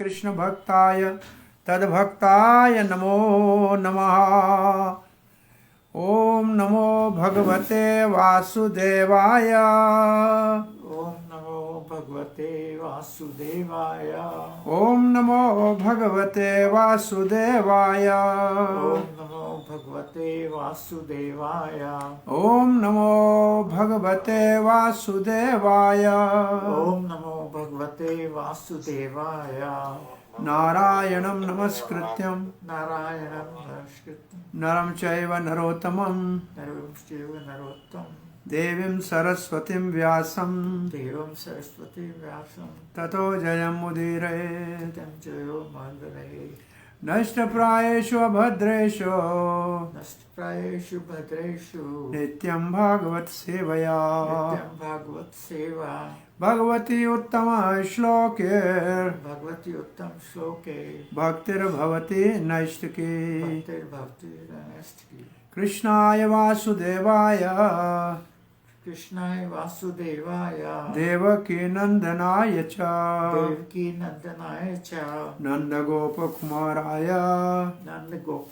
कृष्ण भक्ताय तद्भक्ताय नमो नमः। ओम नमो भगवते वासुदेवाय। ओम नमो भगवते वासुदेवाय। ओम नमो भगवते वासुदेवाय। ओम नमो भगवते वासुदेवाय। ओम नमो भगवते वासुदेवाय। ओम नमो भगवते वासुदेवाय। नारायणं नमस्कृत्यं नारायणं नमस्कृत्य नरं चैव नरोत्तमं नरं चैव नरोत्तमं देवीं सरस्वतीं व्यासं देवं सरस्वती व्यासं ततो जयमुदीरये। तं जयो मन्दरे। नष्टप्रायेषु अभद्रेषु नष्टप्रायेषु भद्रेषु नित्यं भागवत सेवया नित्यं भागवत सेवा। भगवती उत्तम श्लोके भगवती उत्तम श्लोके भक्तिर्भवति नैष्टिकी। भक्तिर्भवति नैष्टिकी। कृष्णाय वासुदेवाय कृष्णाय वासुदेवाय देवकी नंदनाय च देवकी नंदनाय च नंदगोपकुमाराय नंद गोप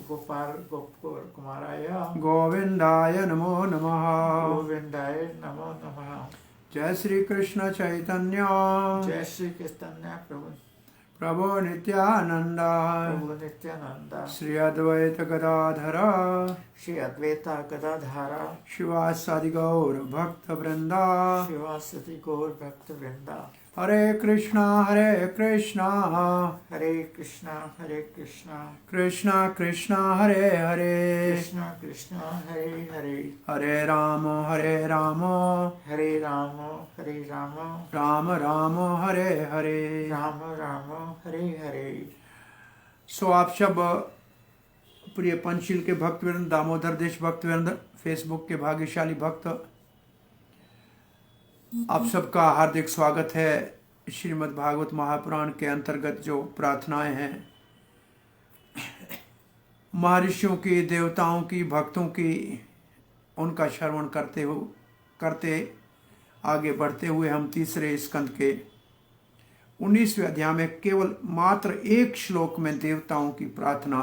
कुमाराय गोविंदाय नमो नमः। गोविंदाय नमो नमः। जय श्री कृष्ण चैतन्य जय श्री कृष्ण प्रभो नित्यानंद प्रभु नित्यानंद श्री अद्वैत गदाधर श्री अद्वैता गदाधारा शिवासादि गौर भक्त वृंदा शिवासति गौर भक्त वृंदा। हरे कृष्णा हरे कृष्णा कृष्णा कृष्णा हरे हरे कृष्णा कृष्णा हरे हरे हरे राम हरे राम राम राम हरे हरे। राम राम हरे हरे। सो आप सब प्रिय पंचशील के भक्तवृंद, दामोदर देश भक्तवृंद, फेसबुक के भाग्यशाली भक्त, आप सबका हार्दिक स्वागत है। श्रीमद् भागवत महापुराण के अंतर्गत जो प्रार्थनाएं हैं, महर्षियों की, देवताओं की, भक्तों की, उनका श्रवण करते आगे बढ़ते हुए हम तीसरे स्कंद के 19वें अध्याय में केवल मात्र एक श्लोक में देवताओं की प्रार्थना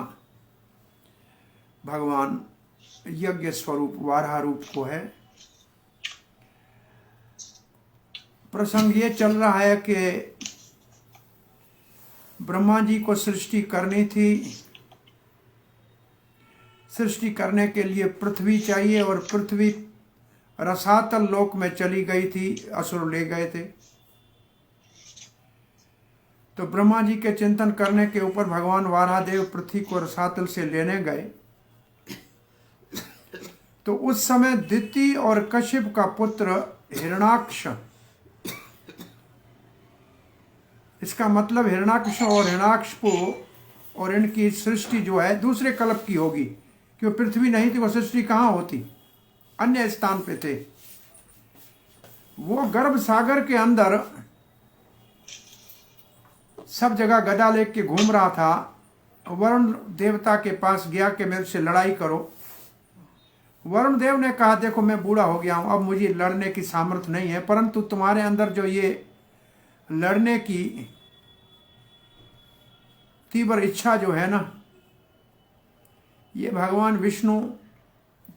भगवान यज्ञ स्वरूप वाराह रूप को है। प्रसंग ये चल रहा है कि ब्रह्मा जी को सृष्टि करनी थी। सृष्टि करने के लिए पृथ्वी चाहिए और पृथ्वी रसातल लोक में चली गई थी, असुर ले गए थे। तो ब्रह्मा जी के चिंतन करने के ऊपर भगवान वाराहदेव पृथ्वी को रसातल से लेने गए। तो उस समय दिति और कश्यप का पुत्र हिरणाक्ष, इसका मतलब हिरणाक्ष और हिरणाक्षपु और इनकी सृष्टि जो है दूसरे कल्प की होगी, क्यों पृथ्वी नहीं थी, वो सृष्टि कहाँ होती, अन्य स्थान पे थे। वो गर्भ सागर के अंदर सब जगह गदा लेके घूम रहा था। वरुण देवता के पास गया कि मेरे से लड़ाई करो। वरुण देव ने कहा, देखो मैं बूढ़ा हो गया हूं, अब मुझे लड़ने की सामर्थ्य नहीं है, परंतु तुम्हारे अंदर जो ये लड़ने की तीव्र इच्छा जो है ना, ये भगवान विष्णु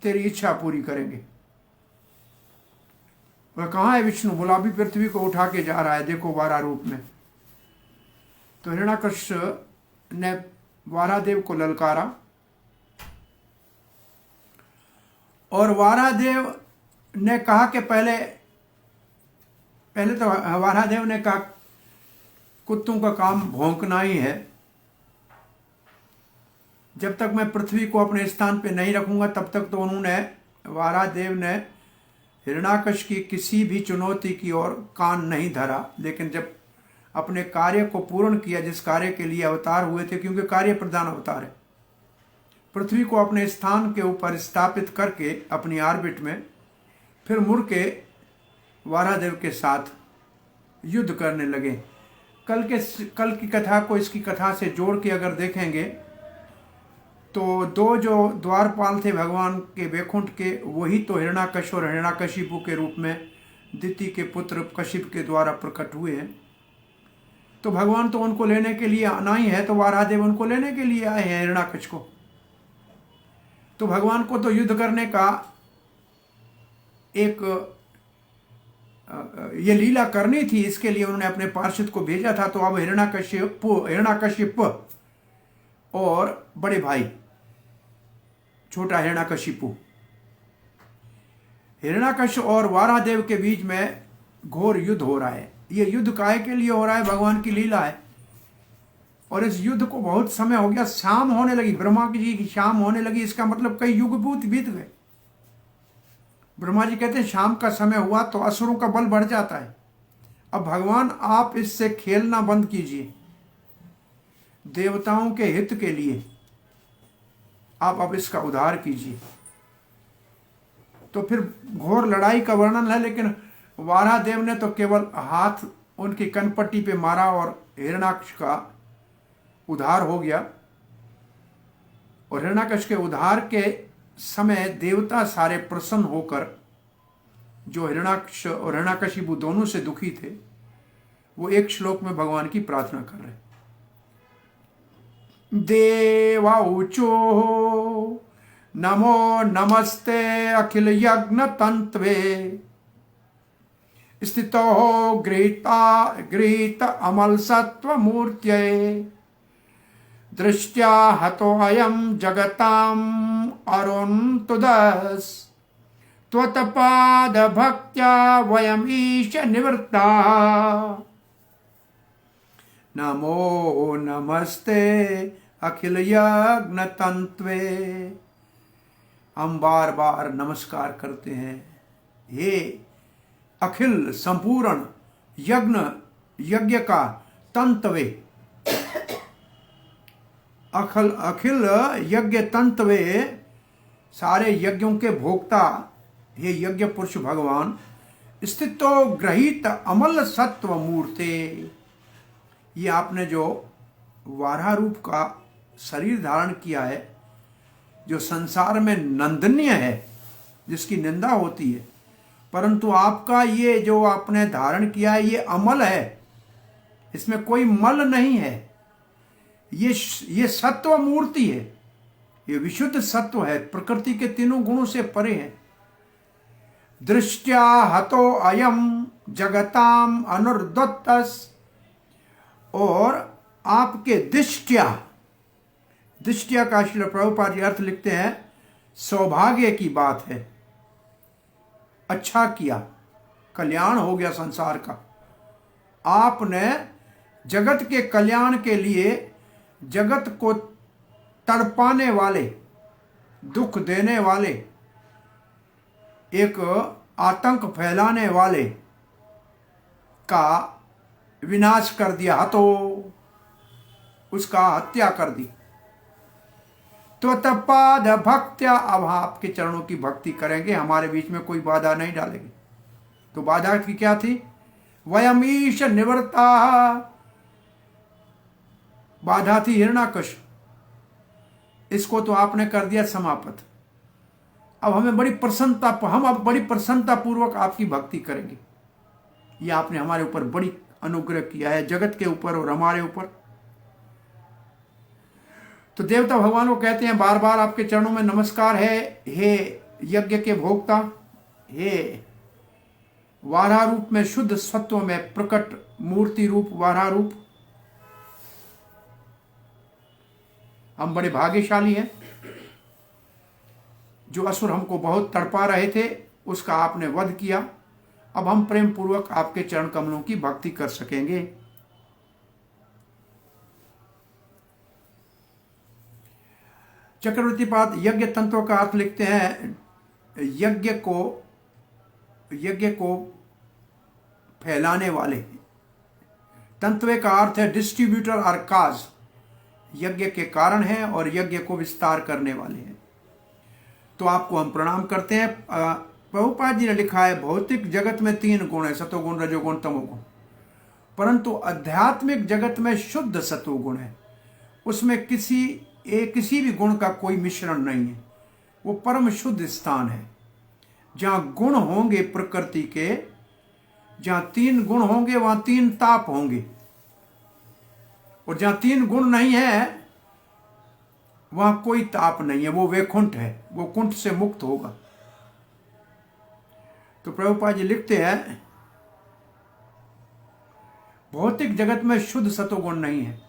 तेरी इच्छा पूरी करेंगे। वह कहाँ है विष्णु? बोला अभी पृथ्वी को उठा के जा रहा है, देखो वाराह रूप में। तो हिरण्याकश ने वाराहदेव को ललकारा और वाराहदेव ने कहा कि पहले तो वाराहदेव ने कहा कुत्तों का काम भौंकना ही है, जब तक मैं पृथ्वी को अपने स्थान पे नहीं रखूंगा तब तक। तो उन्होंने, वाराहदेव ने हिरण्याकश की किसी भी चुनौती की ओर कान नहीं धरा, लेकिन जब अपने कार्य को पूर्ण किया, जिस कार्य के लिए अवतार हुए थे, क्योंकि कार्य प्रधान अवतार है, पृथ्वी को अपने स्थान के ऊपर स्थापित करके अपनी ऑर्बिट में, फिर मुड़ के वाराहदेव के साथ युद्ध करने लगे। कल की कथा को इसकी कथा से जोड़ के अगर देखेंगे तो दो जो द्वारपाल थे भगवान के वैकुंठ के, वही तो हिरण्याकश और हिरण्याकशिपु के रूप में दिति के पुत्र कश्यप के द्वारा प्रकट हुए हैं। तो भगवान तो उनको लेने के लिए आना ही है, तो वारादेव उनको लेने के लिए आए हैं हिरण्याकश को। तो भगवान को तो युद्ध करने का एक ये लीला करनी थी, इसके लिए उन्होंने अपने पार्षद को भेजा था। तो अब हिरण्याकशिप और बड़े भाई छोटा हिरण्याकशिपु, हिरण्याकश और वारादेव के बीच में घोर युद्ध हो रहा है। ये युद्ध काहे के लिए हो रहा है? भगवान की लीला है। और इस युद्ध को बहुत समय हो गया, शाम होने लगी, ब्रह्मा जी की शाम होने लगी। इसका मतलब कई युग बीत गए। ब्रह्मा जी कहते हैं शाम का समय हुआ तो असुरों का बल बढ़ जाता है। अब भगवान आप इससे खेलना बंद कीजिए, देवताओं के हित के लिए आप अब इसका उद्धार कीजिए। तो फिर घोर लड़ाई का वर्णन है, लेकिन वारादेव ने तो केवल हाथ उनकी कनपट्टी पे मारा और हिरण्याकश का उद्धार हो गया। और हिरण्याकश के उद्धार के समय देवता सारे प्रसन्न होकर, जो हिरण्याकश और हिरण्याकशिपु दोनों से दुखी थे, वो एक श्लोक में भगवान की प्रार्थना कर रहे। देवाऊचो नमो नमस्ते अखिल यज्ञ तंत्वे स्थितो गृहीत अमल सत्व मूर्त्यै दृष्ट्या हतो अयम जगताम अरुन्तुदस् त्वत्पाद भक्त्या वयम ईश निवृत्ता नमो नमस्ते अखिल यज्ञ तंत्वे। हम बार बार नमस्कार करते हैं, हे अखिल संपूर्ण यज्ञ का तंत्वे, अखिल यज्ञ तंत्वे, सारे यज्ञों के भोक्ता, हे यज्ञ पुरुष भगवान। स्थितो ग्रहीत अमल सत्व मूर्ते, ये आपने जो वाराह रूप का शरीर धारण किया है, जो संसार में निंदनीय है, जिसकी निंदा होती है, परंतु आपका ये जो आपने धारण किया है ये अमल है, इसमें कोई मल नहीं है। ये सत्व मूर्ति है, ये विशुद्ध सत्व है, प्रकृति के तीनों गुणों से परे है। दृष्ट्या हतो अयम जगताम अनुर्दत्तस, और आपके दृष्टिया का श्रील प्रभुपाद जी अर्थ लिखते हैं सौभाग्य की बात है, अच्छा किया, कल्याण हो गया संसार का। आपने जगत के कल्याण के लिए, जगत को तड़पाने वाले, दुख देने वाले, एक आतंक फैलाने वाले का विनाश कर दिया, तो उसका हत्या कर दी। तो तत्पाद भक्त्या, अब आपके चरणों की भक्ति करेंगे, हमारे बीच में कोई बाधा नहीं डालेगी। तो बाधा की क्या थी? वयमीश निवृत्ता, बाधा थी हिरण्याकश, इसको तो आपने कर दिया समाप्त। अब हमें बड़ी प्रसन्नता, हम अब बड़ी प्रसन्नता पूर्वक आपकी भक्ति करेंगे। ये आपने हमारे ऊपर बड़ी अनुग्रह किया है, जगत के ऊपर और हमारे ऊपर। तो देवता भगवान को कहते हैं बार बार आपके चरणों में नमस्कार है, हे यज्ञ के भोक्ता, हे वाराह रूप में, शुद्ध सत्व में प्रकट मूर्ति रूप वाराह रूप। हम बड़े भाग्यशाली हैं, जो असुर हमको बहुत तड़पा रहे थे उसका आपने वध किया। अब हम प्रेम पूर्वक आपके चरण कमलों की भक्ति कर सकेंगे। चक्रवर्ती पाद यज्ञ तंत्रों का अर्थ लिखते हैं यज्ञ को फैलाने वाले। तंत्वे का अर्थ है डिस्ट्रीब्यूटर और काज, यज्ञ के कारण है और यज्ञ को विस्तार करने वाले हैं। तो आपको हम प्रणाम करते हैं। प्रभुपाद जी ने लिखा है भौतिक जगत में 3 गुण है, सतोगुण, रजोगुण, तमोगुण, परंतु आध्यात्मिक जगत में शुद्ध सतोगुण है। उसमें किसी भी गुण का कोई मिश्रण नहीं है, वो परम शुद्ध स्थान है। जहां गुण होंगे प्रकृति के, जहां 3 गुण होंगे वहां 3 ताप होंगे। और जहां 3 गुण नहीं है वहां कोई ताप नहीं है, वो वैकुंठ है, वो कुंठ से मुक्त होगा। तो प्रभुपाद जी लिखते हैं भौतिक जगत में शुद्ध सतोगुण नहीं है।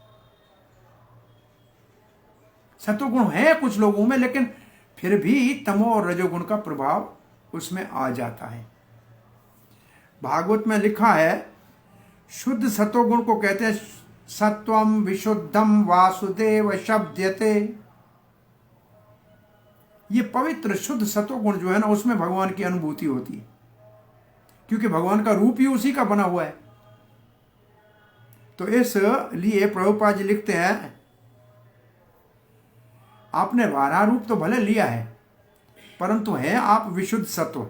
सतोगुण है कुछ लोगों में, लेकिन फिर भी तमो और रजोगुण का प्रभाव उसमें आ जाता है। भागवत में लिखा है शुद्ध सतोगुण को कहते हैं सत्वम विशुद्धम वासुदेव शब्दयते। ये पवित्र शुद्ध सतोगुण जो है ना, उसमें भगवान की अनुभूति होती है, क्योंकि भगवान का रूप ही उसी का बना हुआ है। तो इसलिए प्रभुपाद जी लिखते हैं आपने 12 रूप तो भले लिया है, परंतु है आप विशुद्ध सत्व,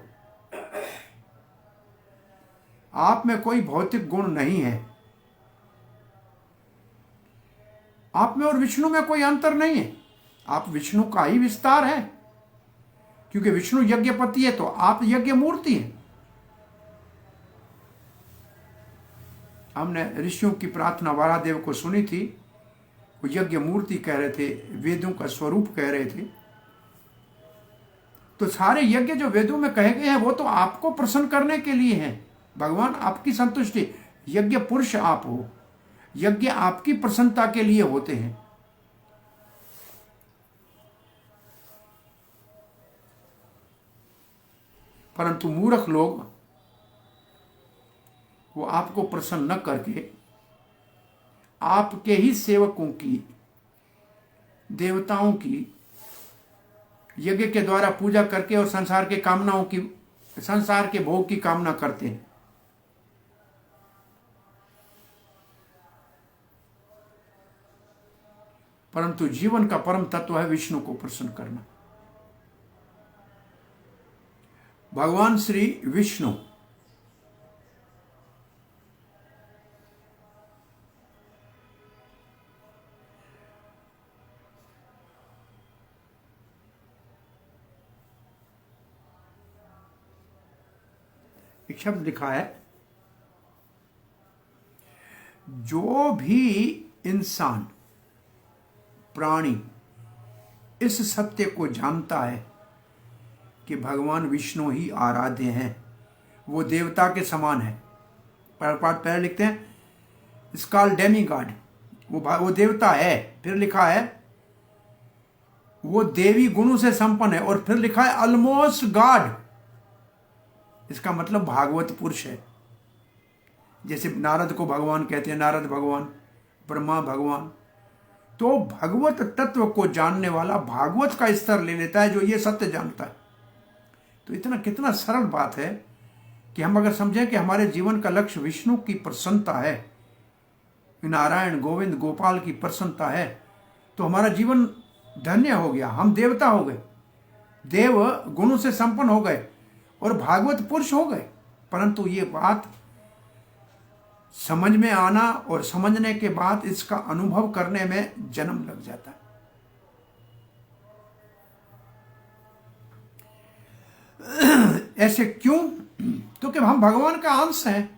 आप में कोई भौतिक गुण नहीं है। आप में और विष्णु में कोई अंतर नहीं है, आप विष्णु का ही विस्तार है, क्योंकि विष्णु यज्ञपति है तो आप यज्ञ मूर्ति हैं। हमने ऋषियों की प्रार्थना वारादेव को सुनी थी, वो यज्ञ मूर्ति कह रहे थे, वेदों का स्वरूप कह रहे थे। तो सारे यज्ञ जो वेदों में कहे गए हैं वो तो आपको प्रसन्न करने के लिए हैं। भगवान आपकी संतुष्टि, यज्ञ पुरुष आप हो, यज्ञ आपकी प्रसन्नता के लिए होते हैं। परंतु मूर्ख लोग वो आपको प्रसन्न न करके आपके ही सेवकों की, देवताओं की यज्ञ के द्वारा पूजा करके और संसार के कामनाओं की, संसार के भोग की कामना करते हैं। परंतु जीवन का परम तत्व है विष्णु को प्रसन्न करना। भगवान श्री विष्णु एक शब्द लिखा है, जो भी इंसान प्राणी इस सत्य को जानता है कि भगवान विष्णु ही आराध्य हैं, वो देवता के समान है। पाठ पहले लिखते हैं स्कॉल डेमी गॉड, वो देवता है। फिर लिखा है वो देवी गुणों से संपन्न है, और फिर लिखा है ऑलमोस्ट गॉड। इसका मतलब भागवत पुरुष है। जैसे नारद को भगवान कहते हैं, नारद भगवान, ब्रह्मा भगवान। तो भगवत तत्व को जानने वाला भागवत का स्तर ले लेता है, जो ये सत्य जानता है। तो इतना कितना सरल बात है कि हम अगर समझें कि हमारे जीवन का लक्ष्य विष्णु की प्रसन्नता है, नारायण गोविंद गोपाल की प्रसन्नता है, तो हमारा जीवन धन्य हो गया। हम देवता हो गए, देव गुणों से संपन्न हो गए और भागवत पुरुष हो गए। परंतु ये बात समझ में आना और समझने के बाद इसका अनुभव करने में जन्म लग जाता है। ऐसे क्यों? क्योंकि हम भगवान का अंश हैं।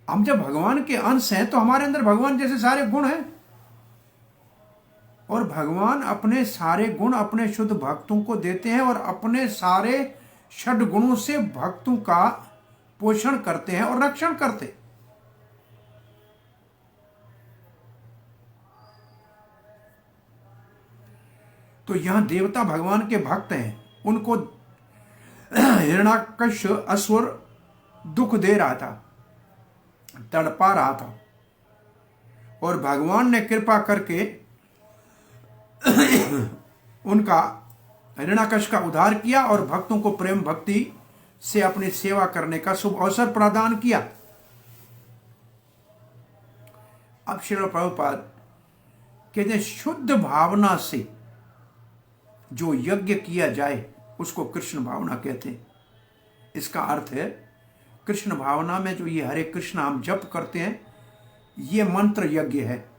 हम जब भगवान के अंश हैं तो हमारे अंदर भगवान जैसे सारे गुण हैं, और भगवान अपने सारे गुण अपने शुद्ध भक्तों को देते हैं और अपने सारे षड गुणों से भक्तों का पोषण करते हैं और रक्षण करते हैं। तो यहां देवता भगवान के भक्त हैं, उनको हिरण्याकश असुर दुख दे रहा था, तड़पा रहा था, और भगवान ने कृपा करके उनका हिरण्याकश का उद्धार किया और भक्तों को प्रेम भक्ति से अपनी सेवा करने का शुभ अवसर प्रदान किया। अब श्री प्रभुपाद कहते हैं शुद्ध भावना से जो यज्ञ किया जाए उसको कृष्ण भावना कहते हैं। इसका अर्थ है कृष्ण भावना में जो ये हरे कृष्ण हम जप करते हैं, ये मंत्र यज्ञ है।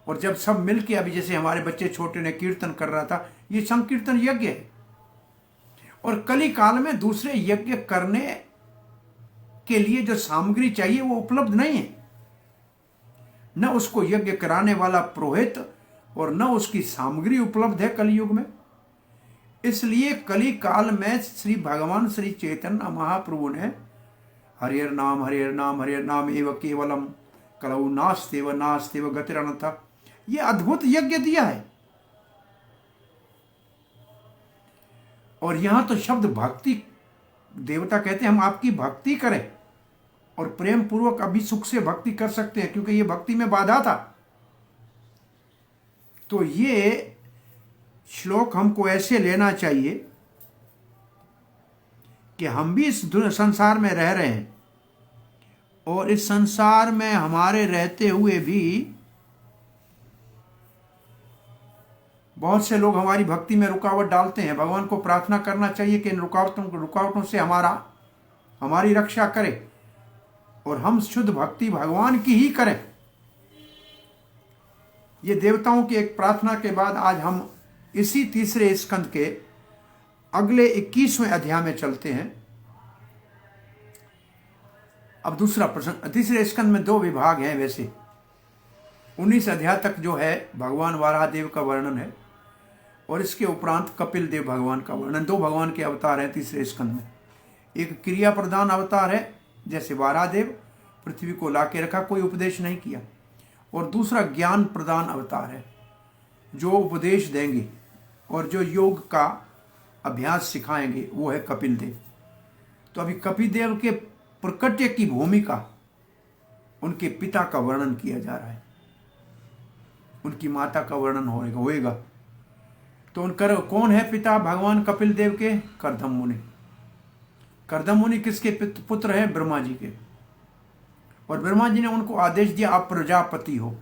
और जब सब मिलके, अभी जैसे हमारे बच्चे छोटे ने कीर्तन कर रहा था, ये संकीर्तन यज्ञ है। और कली काल में दूसरे यज्ञ करने के लिए जो सामग्री चाहिए वो उपलब्ध नहीं है। न उसको यज्ञ कराने वाला पुरोहित और न उसकी सामग्री उपलब्ध है कलयुग में। इसलिए कली काल में श्री भगवान श्री चैतन्य महाप्रभु ने हरियर नाम एव केवलम कलौ नास्तेव गतिरनथा, ये अद्भुत यज्ञ दिया है। और यहां तो शब्द भक्ति, देवता कहते हैं हम आपकी भक्ति करें और प्रेम पूर्वक अभी सुख से भक्ति कर सकते हैं, क्योंकि ये भक्ति में बाधा था। तो ये श्लोक हमको ऐसे लेना चाहिए कि हम भी इस संसार में रह रहे हैं और इस संसार में हमारे रहते हुए भी बहुत से लोग हमारी भक्ति में रुकावट डालते हैं। भगवान को प्रार्थना करना चाहिए कि इन रुकावटों से हमारी रक्षा करे और हम शुद्ध भक्ति भगवान की ही करें। ये देवताओं की एक प्रार्थना के बाद आज हम इसी तीसरे स्कंद के अगले 21वें अध्याय में चलते हैं। अब दूसरा प्रसंग, तीसरे स्कंद में 2 विभाग हैं वैसे। 19 अध्याय तक जो है भगवान वाराहदेव का वर्णन है और इसके उपरांत कपिल देव भगवान का वर्णन। 2 भगवान के अवतार हैं तीसरे स्कंद में। एक क्रिया प्रदान अवतार है, जैसे वाराहदेव पृथ्वी को लाके रखा, कोई उपदेश नहीं किया, और दूसरा ज्ञान प्रदान अवतार है, जो उपदेश देंगे और जो योग का अभ्यास सिखाएंगे, वो है कपिल देव। तो अभी कपिल देव के प्रकट्य की भूमिका, उनके पिता का वर्णन किया जा रहा है, उनकी माता का वर्णन होएगा। तो उनका कौन है पिता भगवान कपिल देव के? करदम मुनि। करदम मुनि किसके पुत्र हैं? ब्रह्मा जी के। और ब्रह्मा जी ने उनको आदेश दिया आप प्रजापति हो।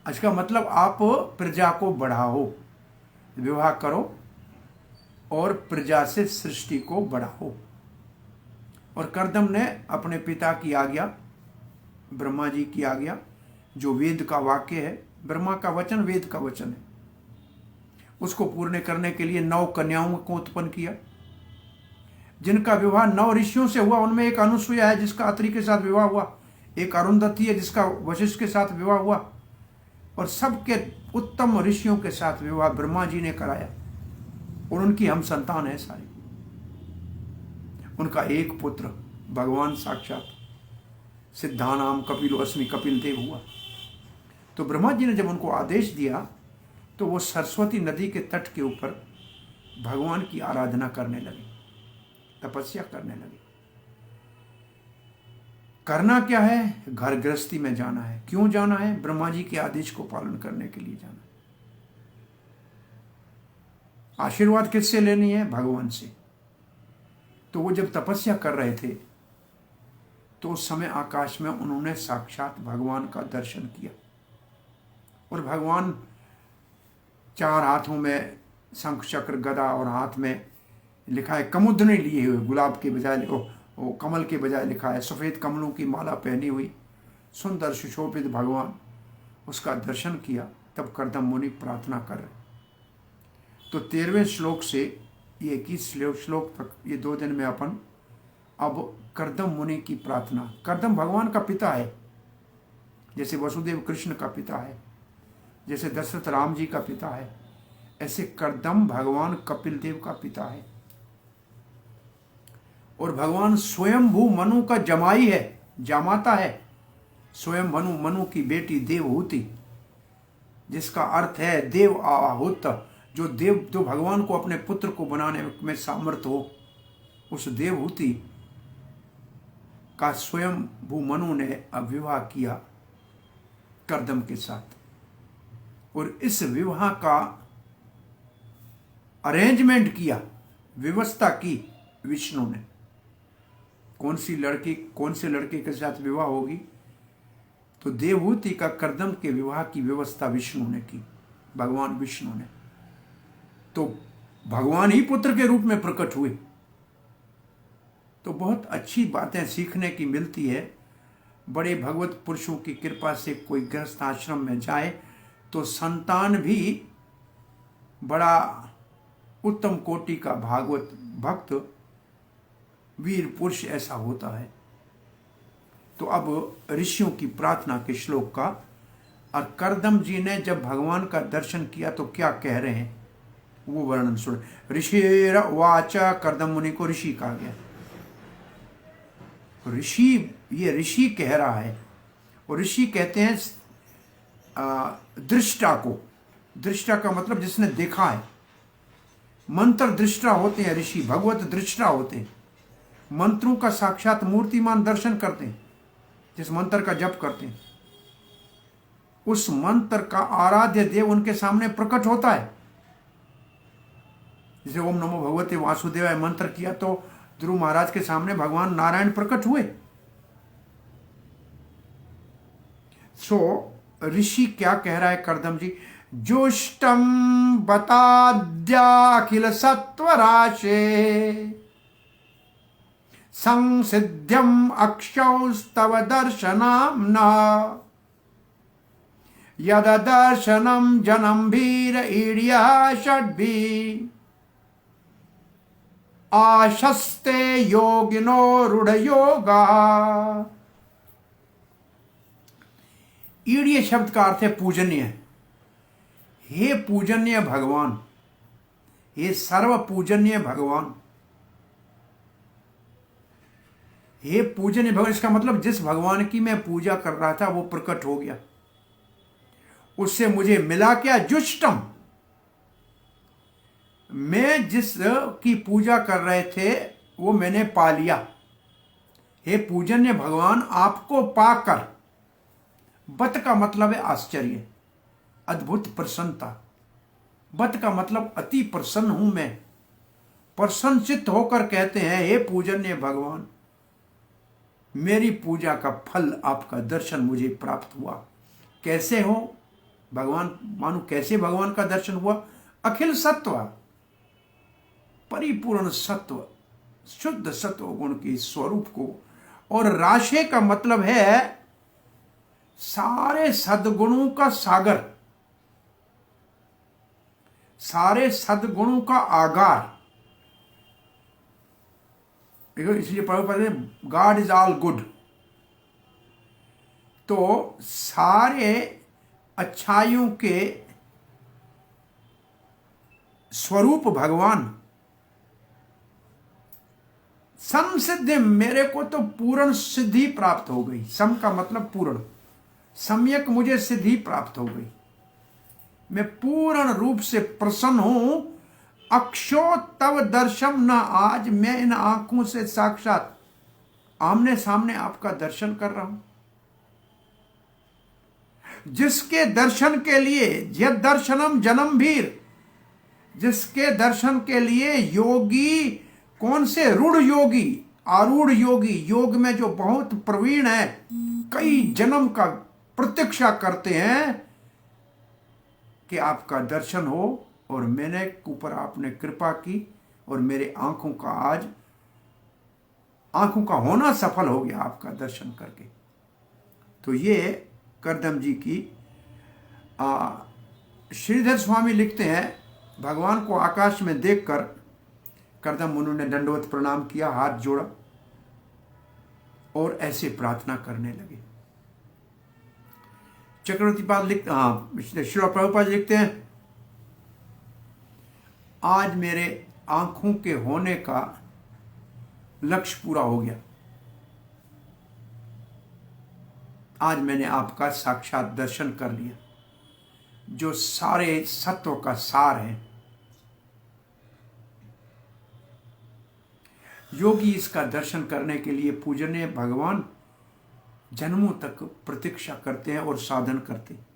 इसका मतलब आप प्रजा को बढ़ाओ, विवाह करो और प्रजा से सृष्टि को बढ़ाओ। और करदम ने अपने पिता की आज्ञा, ब्रह्मा जी की आज्ञा, जो वेद का वाक्य है, ब्रह्मा का वचन वेद का वचन है, उसको पूर्ण करने के लिए 9 कन्याओं को उत्पन्न किया, जिनका विवाह 9 ऋषियों से हुआ। उनमें एक अनुसुईया है जिसका अत्रि के साथ विवाह हुआ, एक अरुंधति है जिसका वशिष्ठ के साथ विवाह हुआ, और सबके उत्तम ऋषियों के साथ विवाह ब्रह्मा जी ने कराया और उनकी हम संतान है सारी। उनका एक पुत्र भगवान साक्षात सिद्धानाम कपिलो अस्मि कपिल देव हुआ। तो ब्रह्मा जी ने जब उनको आदेश दिया तो वो सरस्वती नदी के तट के ऊपर भगवान की आराधना करने लगे, तपस्या करने लगे। करना क्या है? घर गृहस्थी में जाना है। क्यों जाना है? ब्रह्मा जी के आदेश को पालन करने के लिए जाना है। आशीर्वाद किससे लेनी है? भगवान से। तो वो जब तपस्या कर रहे थे तो उस समय आकाश में उन्होंने साक्षात भगवान का दर्शन किया, और भगवान 4 हाथों में शंख चक्र गदा और हाथ में लिखा है कमुद्रने लिए हुए, गुलाब के बजाय कमल के बजाय लिखा है, सफ़ेद कमलों की माला पहनी हुई सुंदर सुशोभित भगवान, उसका दर्शन किया। तब करदम मुनि प्रार्थना कर रहे। तो 13वें श्लोक से ये 21 श्लोक तक, ये 2 दिन में अपन अब करदम मुनि की प्रार्थना। करदम भगवान का पिता है, जैसे वसुदेव कृष्ण का पिता है, जैसे दशरथ राम जी का पिता है, ऐसे करदम भगवान कपिल देव का पिता है। और भगवान स्वयंभू मनु का जमाई है, जामाता है। स्वयं मनु की बेटी देवहूति, जिसका अर्थ है देव आहुत, जो भगवान को अपने पुत्र को बनाने में सामर्थ हो, उस देवहूति का स्वयंभू मनु ने विवाह किया करदम के साथ। और इस विवाह का अरेंजमेंट किया, व्यवस्था की विष्णु ने। कौन से लड़के के साथ विवाह होगी? तो देवहूति का करदम के विवाह की व्यवस्था विष्णु ने की, भगवान विष्णु ने। तो भगवान ही पुत्र के रूप में प्रकट हुए। तो बहुत अच्छी बातें सीखने की मिलती है। बड़े भगवत पुरुषों की कृपा से कोई गृहस्थ आश्रम में जाए तो संतान भी बड़ा उत्तम कोटि का भागवत भक्त वीर पुरुष ऐसा होता है। तो अब ऋषियों की प्रार्थना के श्लोक का, और करदम जी ने जब भगवान का दर्शन किया तो क्या कह रहे हैं वो वर्णन सुन। ऋषिर वाच, करदम मुनि को ऋषि कहा गया। ऋषि, ये ऋषि कह रहा है, और ऋषि कहते हैं दृष्टा को। दृष्टा का मतलब जिसने देखा है। मंत्र दृष्टा होते हैं ऋषि, भगवत दृष्टा होते हैं। मंत्रों का साक्षात मूर्तिमान दर्शन करते हैं। जिस मंत्र का जप करते हैं उस मंत्र का आराध्य देव उनके सामने प्रकट होता है। जैसे ओम नमो भगवते वासुदेवाय मंत्र किया तो ध्रुव महाराज के सामने भगवान नारायण प्रकट हुए। सो ऋषि क्या कह रहा है करदम जी, जुष्टम बताद्याखिल सत्वराशे संसिध्यम अक्षौस्तव दर्शनाम्ना यद दर्शनम जनम भीर ईड्या षड्भी आशस्ते योगिनो रूढ़ योगा। ईड्य शब्द का अर्थ है पूजनीय। हे पूजनीय भगवान, हे सर्व पूजनीय भगवान, हे पूजनीय भगवान। इसका मतलब जिस भगवान की मैं पूजा कर रहा था वो प्रकट हो गया। उससे मुझे मिला क्या, जुष्टम, मैं जिस की पूजा कर रहे थे वो मैंने पा लिया। हे पूजनीय भगवान, आपको पाकर, बत का मतलब है आश्चर्य, अद्भुत प्रसन्नता। बत का मतलब अति प्रसन्न हूं मैं। प्रसन्नचित्त होकर कहते हैं हे पूजनीय भगवान, मेरी पूजा का फल आपका दर्शन मुझे प्राप्त हुआ। कैसे हो भगवान, मानो कैसे भगवान का दर्शन हुआ। अखिल सत्व, परिपूर्ण सत्व, शुद्ध सत्व गुण के स्वरूप को। और राशे का मतलब है सारे सद्गुणों का सागर, सारे सद्गुणों का आगार। इसलिए प्रभुपाद ने गॉड इज ऑल गुड। तो सारे अच्छाइयों के स्वरूप भगवान। समसिद्धि, मेरे को तो पूर्ण सिद्धि प्राप्त हो गई। सम का मतलब पूर्ण, सम्यक मुझे सिद्धि प्राप्त हो गई। मैं पूर्ण रूप से प्रसन्न हूं। अक्षो तव दर्शम न, आज मैं इन आंखों से साक्षात आमने सामने आपका दर्शन कर रहा हूं। जिसके दर्शन के लिए, यद दर्शनम जन्म भीर, जिसके दर्शन के लिए योगी, कौन से, रूढ़ योगी, आरूढ़ योगी, योग में जो बहुत प्रवीण है, कई जन्म का प्रतीक्षा करते हैं कि आपका दर्शन हो। और मैंने ऊपर आपने कृपा की और मेरे आंखों का आज, आंखों का होना सफल हो गया आपका दर्शन करके। तो ये करदम जी की श्रीधर स्वामी लिखते हैं, भगवान को आकाश में देखकर करदम मुनि ने दंडवत प्रणाम किया, हाथ जोड़ा और ऐसे प्रार्थना करने लगे। चक्रवर्ती पाद लिखते, श्री प्रभुपाद लिखते हैं, आज मेरे आंखों के होने का लक्ष्य पूरा हो गया। आज मैंने आपका साक्षात दर्शन कर लिया, जो सारे सत्व का सार है। योगी इसका दर्शन करने के लिए पूजनीय भगवान जन्मों तक प्रतीक्षा करते हैं और साधन करते हैं।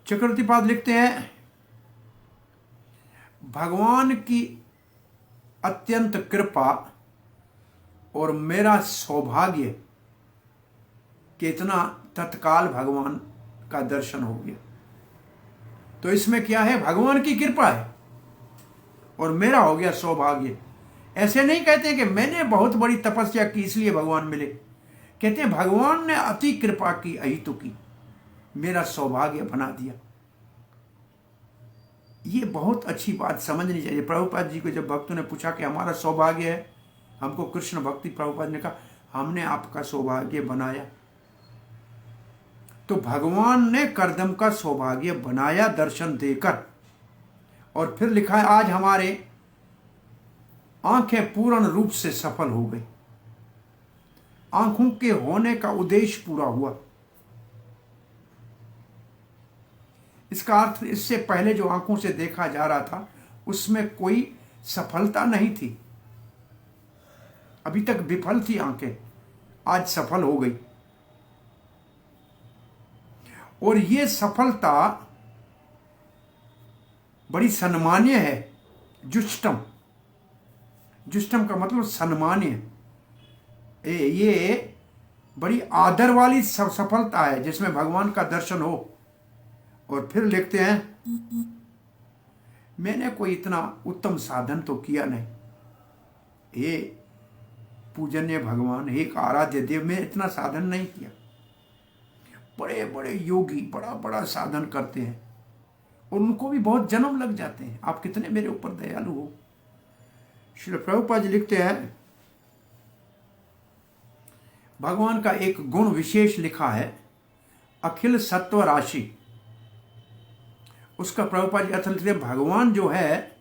चक्रवर्ती पाद लिखते हैं, भगवान की अत्यंत कृपा और मेरा सौभाग्य कि इतना तत्काल भगवान का दर्शन हो गया। तो इसमें क्या है, भगवान की कृपा है और मेरा हो गया सौभाग्य। ऐसे नहीं कहते कि मैंने बहुत बड़ी तपस्या की इसलिए भगवान मिले। कहते हैं भगवान ने अति कृपा की, अहितु की, मेरा सौभाग्य बना दिया। ये बहुत अच्छी बात समझनी चाहिए। प्रभुपाद जी को जब भक्तों ने पूछा कि हमारा सौभाग्य है, हमको कृष्ण भक्ति, प्रभुपाद ने कहा हमने आपका सौभाग्य बनाया। तो भगवान ने करदम का सौभाग्य बनाया दर्शन देकर। और फिर लिखा है आज हमारे आंखें पूर्ण रूप से सफल हो गई, आंखों के होने का उद्देश्य पूरा हुआ। इसका अर्थ इससे पहले जो आंखों से देखा जा रहा था उसमें कोई सफलता नहीं थी, अभी तक विफल थी आंखें, आज सफल हो गई। और ये सफलता बड़ी सम्मानीय है। जुष्टम, जुष्टम का मतलब सम्मानीय, ये बड़ी आदर वाली सफलता है जिसमें भगवान का दर्शन हो। और फिर लिखते हैं मैंने कोई इतना उत्तम साधन तो किया नहीं, हे पूजनीय भगवान, हे आराध्य देव, मैं इतना साधन नहीं किया। बड़े बड़े योगी बड़ा बड़ा साधन करते हैं और उनको भी बहुत जन्म लग जाते हैं, आप कितने मेरे ऊपर दयालु हो। श्री प्रभुपाद जी लिखते हैं भगवान का एक गुण विशेष लिखा है, अखिल सत्व राशि। उसका प्रभुपाद जी अर्थ लिखते हैं भगवान जो है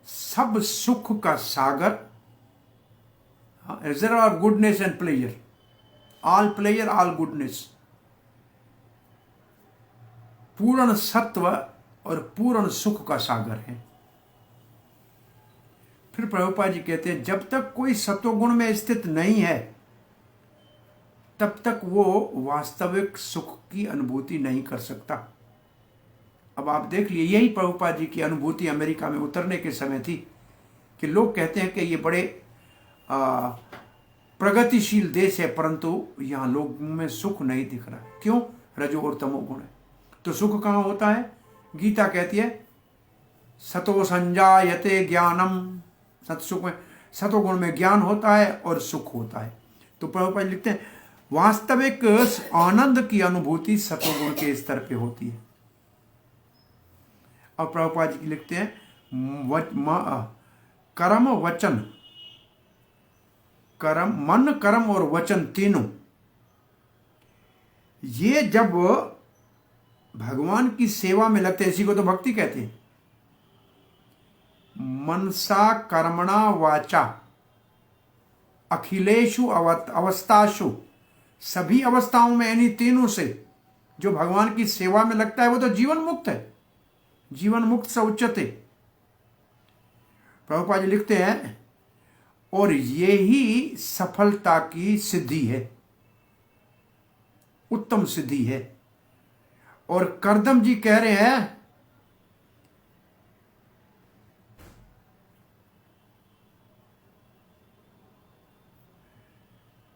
सब सुख का सागर, reserve of goodness and pleasure, all pleasure all goodness, पूर्ण सत्व और पूर्ण सुख का सागर है। फिर प्रभुपाद जी कहते हैं जब तक कोई सत्वगुण में स्थित नहीं है तब तक वो वास्तविक सुख की अनुभूति नहीं कर सकता। अब आप देख लिए यही प्रभुपाद जी की अनुभूति अमेरिका में उतरने के समय थी कि लोग कहते हैं कि ये बड़े प्रगतिशील देश है परंतु यहाँ लोगों में सुख नहीं दिख रहा। क्यों? रजो और तमो गुण है। तो सुख कहाँ होता है? गीता कहती है सतो संजायते ज्ञानम, सत्सुख में, सतोगुण में ज्ञान होता है और सुख होता है। तो प्रभुपाद लिखते हैं वास्तविक आनंद की अनुभूति सतोगुण के स्तर पे होती है। और प्रभुपाद जी लिखते हैं कर्म वचन, कर्म मन कर्म और वचन तीनों ये जब भगवान की सेवा में लगते हैं, इसी को तो भक्ति कहते हैं। मनसा कर्मणा वाचा अखिलेशु अवस्थाशु, सभी अवस्थाओं में यानी तीनों से जो भगवान की सेवा में लगता है वो तो जीवन मुक्त है, जीवन मुक्त से उच्चते। प्रभुपाद जी लिखते हैं और यही सफलता की सिद्धि है, उत्तम सिद्धि है। और करदम जी कह रहे हैं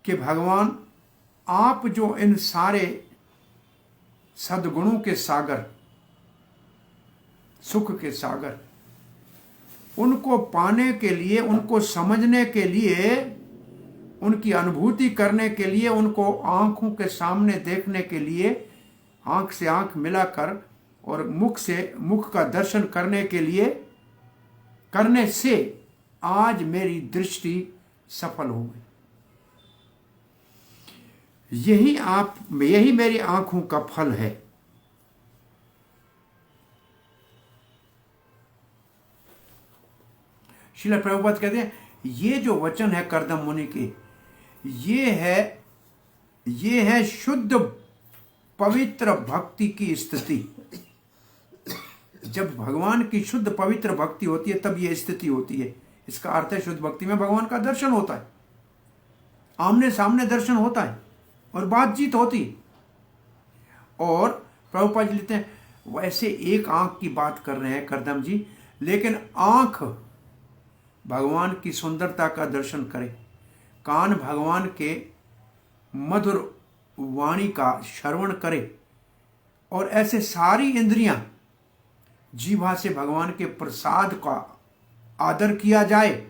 कि भगवान आप जो इन सारे सद्गुणों के सागर, सुख के सागर, उनको पाने के लिए, उनको समझने के लिए, उनकी अनुभूति करने के लिए, उनको आंखों के सामने देखने के लिए, आंख से आंख मिलाकर और मुख से मुख का दर्शन करने के लिए, करने से आज मेरी दृष्टि सफल हो गई। यही मेरी आंखों का फल है। श्रील प्रभुपाद कहते हैं ये जो वचन है करदम मुनि के, ये है शुद्ध पवित्र भक्ति की स्थिति। जब भगवान की शुद्ध पवित्र भक्ति होती है तब ये स्थिति होती है। इसका अर्थ है शुद्ध भक्ति में भगवान का दर्शन होता है, आमने सामने दर्शन होता है और बातचीत होती है। और प्रभुपाद जी लिखते हैं वैसे एक आंख की बात कर रहे हैं करदम जी, लेकिन आंख भगवान की सुंदरता का दर्शन करे, कान भगवान के मधुर वाणी का श्रवण करे, और ऐसे सारी इंद्रियां, जीवा से भगवान के प्रसाद का आदर किया जाए।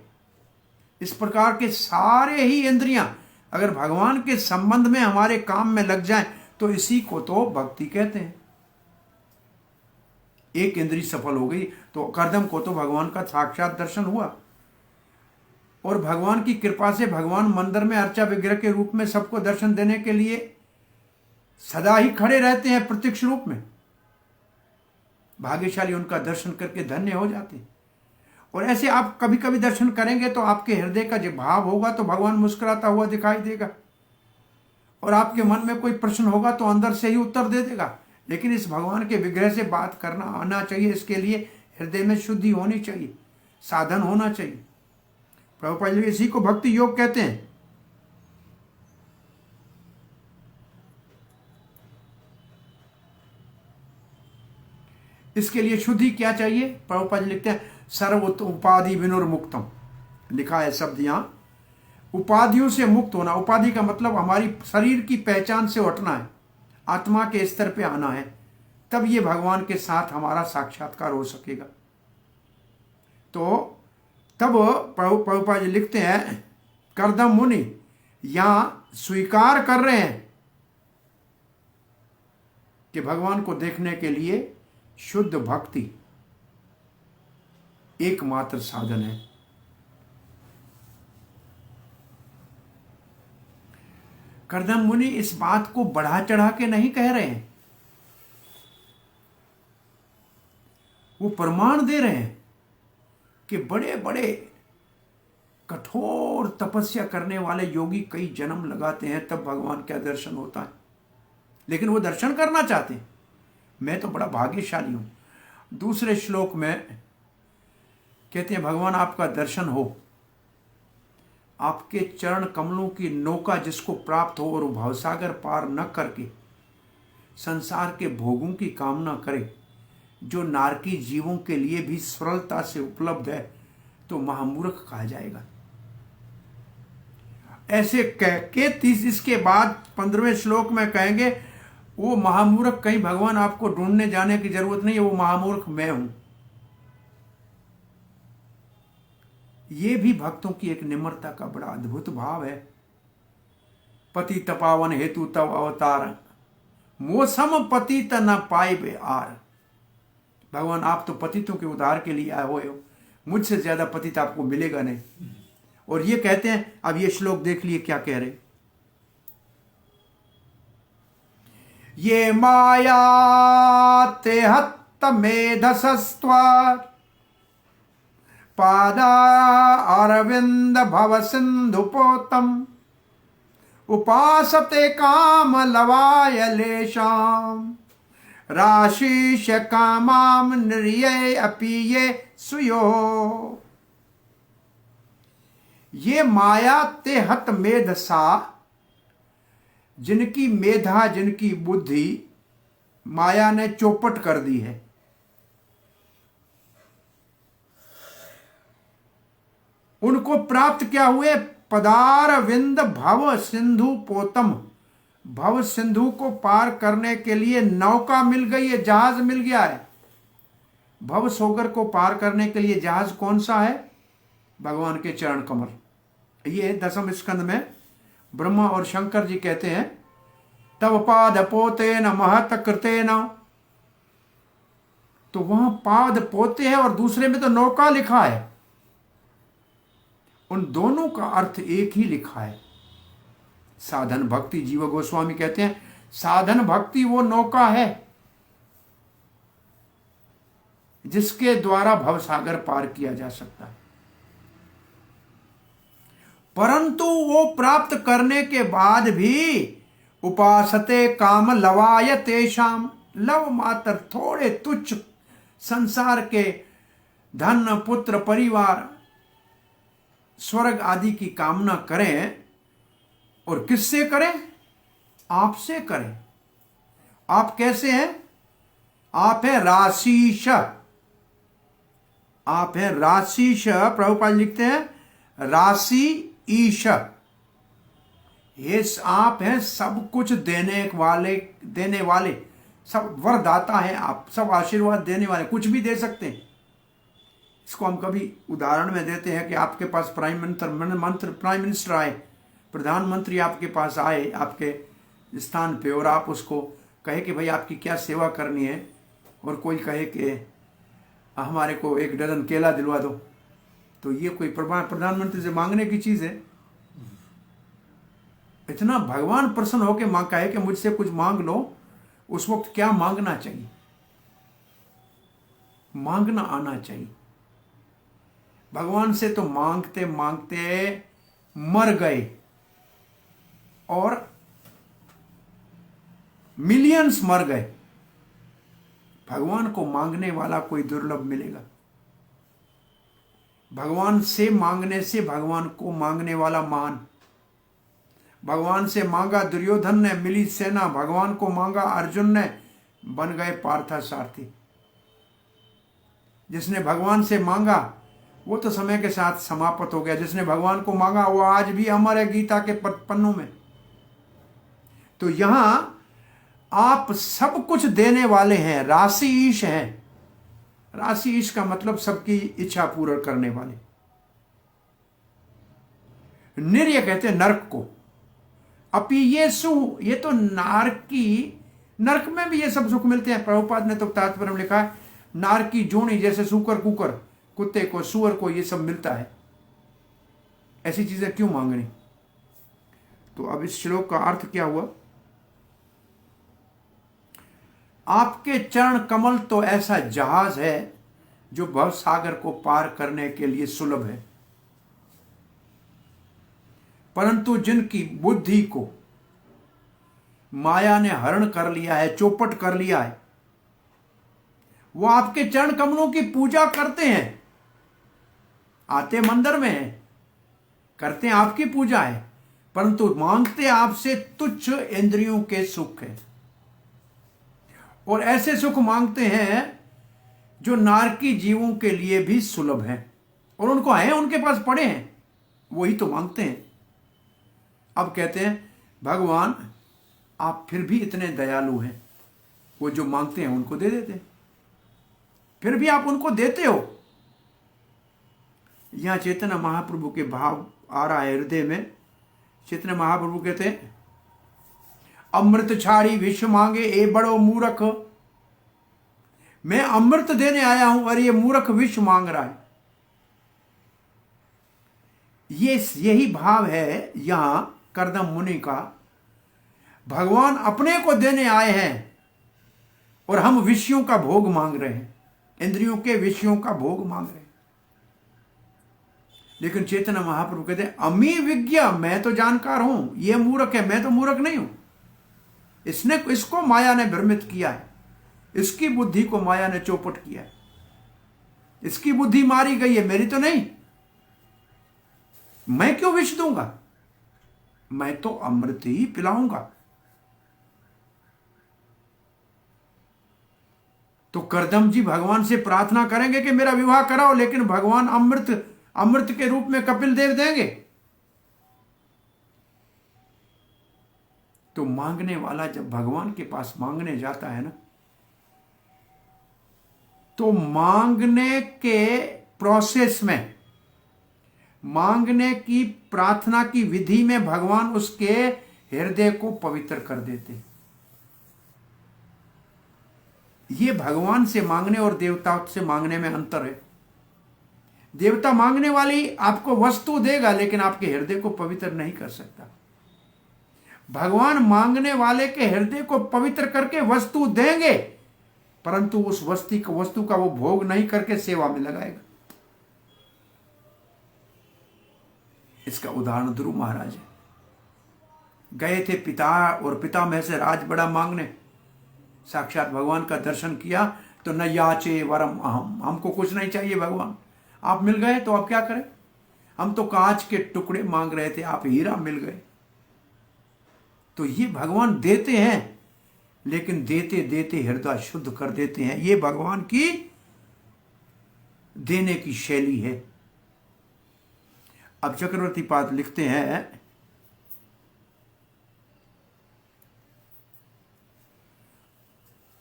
इस प्रकार के सारे ही इंद्रियां अगर भगवान के संबंध में हमारे काम में लग जाएं तो इसी को तो भक्ति कहते हैं। एक इंद्री सफल हो गई तो करदम को तो भगवान का साक्षात दर्शन हुआ। और भगवान की कृपा से भगवान मंदिर में अर्चा विग्रह के रूप में सबको दर्शन देने के लिए सदा ही खड़े रहते हैं प्रत्यक्ष रूप में। भाग्यशाली उनका दर्शन करके धन्य हो जाते हैं। और ऐसे आप कभी कभी दर्शन करेंगे तो आपके हृदय का जो भाव होगा तो भगवान मुस्कुराता हुआ दिखाई देगा, और आपके मन में कोई प्रश्न होगा तो अंदर से ही उत्तर दे देगा। लेकिन इस भगवान के विग्रह से बात करना आना चाहिए, इसके लिए हृदय में शुद्धि होनी चाहिए, साधन होना चाहिए। प्रभुपाद जी इसी को भक्ति योग कहते हैं। इसके लिए शुद्धि क्या चाहिए? प्रभुपाद जी लिखते हैं सर्व उपाधि विनुर्मुक्तम, लिखा है शब्द यहां, उपाधियों से मुक्त होना। उपाधि का मतलब हमारी शरीर की पहचान से उठना है, आत्मा के स्तर पे आना है, तब ये भगवान के साथ हमारा साक्षात्कार हो सकेगा। तो तब प्रभुपाद जी लिखते हैं करदम मुनि यहां स्वीकार कर रहे हैं कि भगवान को देखने के लिए शुद्ध भक्ति एकमात्र साधन है। करदम मुनि इस बात को बढ़ा चढ़ा के नहीं कह रहे हैं, वो प्रमाण दे रहे हैं कि बड़े बड़े कठोर तपस्या करने वाले योगी कई जन्म लगाते हैं तब भगवान का दर्शन होता है, लेकिन वो दर्शन करना चाहते हैं। मैं तो बड़ा भाग्यशाली हूं। दूसरे श्लोक में कहते हैं भगवान आपका दर्शन हो, आपके चरण कमलों की नौका जिसको प्राप्त हो और भवसागर पार न करके संसार के भोगों की कामना करे, जो नारकी जीवों के लिए भी सरलता से उपलब्ध है, तो महामूर्ख कहा जाएगा। ऐसे कह के इसके बाद 15वें श्लोक में कहेंगे वो महामूर्ख, कहीं भगवान आपको ढूंढने जाने की जरूरत नहीं है, वो महामूर्ख मैं हूं। ये भी भक्तों की एक निम्रता का बड़ा अद्भुत भाव है। पति तपावन हेतु तव अवतार, मोसम पतित न पाइबे आर। भगवान आप तो पतितों के उद्धार के लिए आए हुए हो, मुझसे ज्यादा पतित आपको मिलेगा नहीं। और ये कहते हैं, अब ये श्लोक देख लिए क्या कह रहे, ये माया ते हत्त मेधसस्त्वात् पादा अरविंद भव सिंधुपोतम उपासते काम लवाय लेशाम राशीष कामाम निर्ये अपीये सुयो। ये माया ते हत मेधसा, जिनकी मेधा जिनकी बुद्धि माया ने चौपट कर दी है, उनको प्राप्त क्या हुए? पदार विंद भव सिंधु पोतम, भव सिंधु को पार करने के लिए नौका मिल गई है, जहाज मिल गया है। भव सागर को पार करने के लिए जहाज कौन सा है? भगवान के चरण कमल। ये 10वें स्कंद में ब्रह्मा और शंकर जी कहते हैं तव पाद पोते न महत कृते न, तो वहां पाद पोते है और दूसरे में तो नौका लिखा है। उन दोनों का अर्थ एक ही लिखा है, साधन भक्ति। जीव गोस्वामी कहते हैं साधन भक्ति वो नौका है जिसके द्वारा भवसागर पार किया जा सकता है, परंतु वो प्राप्त करने के बाद भी उपासते काम लवाय तेषाम, लव मात्र थोड़े तुच्छ संसार के धन पुत्र परिवार स्वर्ग आदि की कामना करें, और किससे करें? आपसे करें। आप कैसे हैं? आप है राशीश, आप है राशीश। प्रभुपाद लिखते हैं राशि ईश, ये आप हैं सब कुछ देने वाले, सब वरदाता हैं आप, सब आशीर्वाद देने वाले, कुछ भी दे सकते हैं। इसको हम कभी उदाहरण में देते हैं कि आपके पास प्राइम मिनिस्टर आए, प्रधानमंत्री आपके पास आए आपके स्थान पे, और आप उसको कहे कि भाई आपकी क्या सेवा करनी है, और कोई कहे कि हमारे को 1 डजन केला दिलवा दो, तो ये कोई प्रधानमंत्री से मांगने की चीज है? इतना भगवान प्रसन्न होकर मांगा है कि मुझसे कुछ मांग लो, उस वक्त क्या मांगना चाहिए? मांगना आना चाहिए। भगवान से तो मांगते मांगते मर गए और मिलियंस मर गए। भगवान को मांगने वाला कोई दुर्लभ मिलेगा? भगवान से मांगने से भगवान को मांगने वाला महान। भगवान से मांगा दुर्योधन ने, मिली सेना। भगवान को मांगा अर्जुन ने, बन गए पार्था सारथी। जिसने भगवान से मांगा वो तो समय के साथ समाप्त हो गया। जिसने भगवान को मांगा वो आज भी अमर है गीता के पन्नों में। तो यहां आप सब कुछ देने वाले हैं, राशि ईश हैं। राशि ईश का मतलब सबकी इच्छा पूर्ण करने वाले। निर्य कहते हैं नरक को। अपि ये सु, ये तो नारकी, नरक में भी ये सब सुख मिलते हैं। प्रभुपाद ने तो तात्पर्य में लिखा है नारकी जोनी, जैसे सूकर कुकर, कुत्ते को सुअर को ये सब मिलता है। ऐसी चीजें क्यों मांगनी? तो अब इस श्लोक का अर्थ क्या हुआ? आपके चरण कमल तो ऐसा जहाज है जो भव सागर को पार करने के लिए सुलभ है, परंतु जिनकी बुद्धि को माया ने हरण कर लिया है, चौपट कर लिया है, वो आपके चरण कमलों की पूजा करते हैं, आते मंदिर में हैं, करते हैं आपकी पूजा है, परंतु मांगते आपसे तुच्छ इंद्रियों के सुख है। और ऐसे सुख मांगते हैं जो नारकी जीवों के लिए भी सुलभ है, और उनको है, उनके पास पड़े हैं, वही तो मांगते हैं। अब कहते हैं भगवान आप फिर भी इतने दयालु हैं, वो जो मांगते हैं उनको दे देते हैं, फिर भी आप उनको देते हो। यहां चैतन्य महाप्रभु के भाव आ रहा है हृदय में। चैतन्य महाप्रभु कहते हैं अमृत छाड़ी विश्व मांगे ए बड़ो मूर्ख। मैं अमृत देने आया हूं और ये मूर्ख विश्व मांग रहा है। यही भाव है यहां करदम मुनि का। भगवान अपने को देने आए हैं और हम विषयों का भोग मांग रहे हैं, इंद्रियों के विषयों का भोग मांग रहे हैं। लेकिन चैतन्य महाप्रभु कहते हैं अमी विज्ञ, मैं तो जानकार हूं, ये मूर्ख है, मैं तो मूर्ख नहीं हूं। इसको माया ने भ्रमित किया है, इसकी बुद्धि को माया ने चौपट किया है, इसकी बुद्धि मारी गई है, मेरी तो नहीं। मैं क्यों विष दूंगा? मैं तो अमृत ही पिलाऊंगा। तो करदम जी भगवान से प्रार्थना करेंगे कि मेरा विवाह कराओ, लेकिन भगवान अमृत के रूप में कपिल देव देंगे। तो मांगने वाला जब भगवान के पास मांगने जाता है ना, तो मांगने के प्रोसेस में, मांगने की प्रार्थना की विधि में भगवान उसके हृदय को पवित्र कर देते। ये भगवान से मांगने और देवता से मांगने में अंतर है। देवता मांगने वाली आपको वस्तु देगा, लेकिन आपके हृदय को पवित्र नहीं कर सकता। भगवान मांगने वाले के हृदय को पवित्र करके वस्तु देंगे, परंतु उस वस्तु का वो भोग नहीं करके सेवा में लगाएगा। इसका उदाहरण ध्रुव महाराज है। गए थे पिता और पिता में से राज बड़ा मांगने, साक्षात भगवान का दर्शन किया तो न याचे वरम अहम, हमको कुछ नहीं चाहिए भगवान, आप मिल गए तो अब क्या करें, हम तो कांच के टुकड़े मांग रहे थे, आप हीरा मिल गए। तो ये भगवान देते हैं, लेकिन देते देते हृदय शुद्ध कर देते हैं। ये भगवान की देने की शैली है। अब चक्रवर्ती पाद लिखते हैं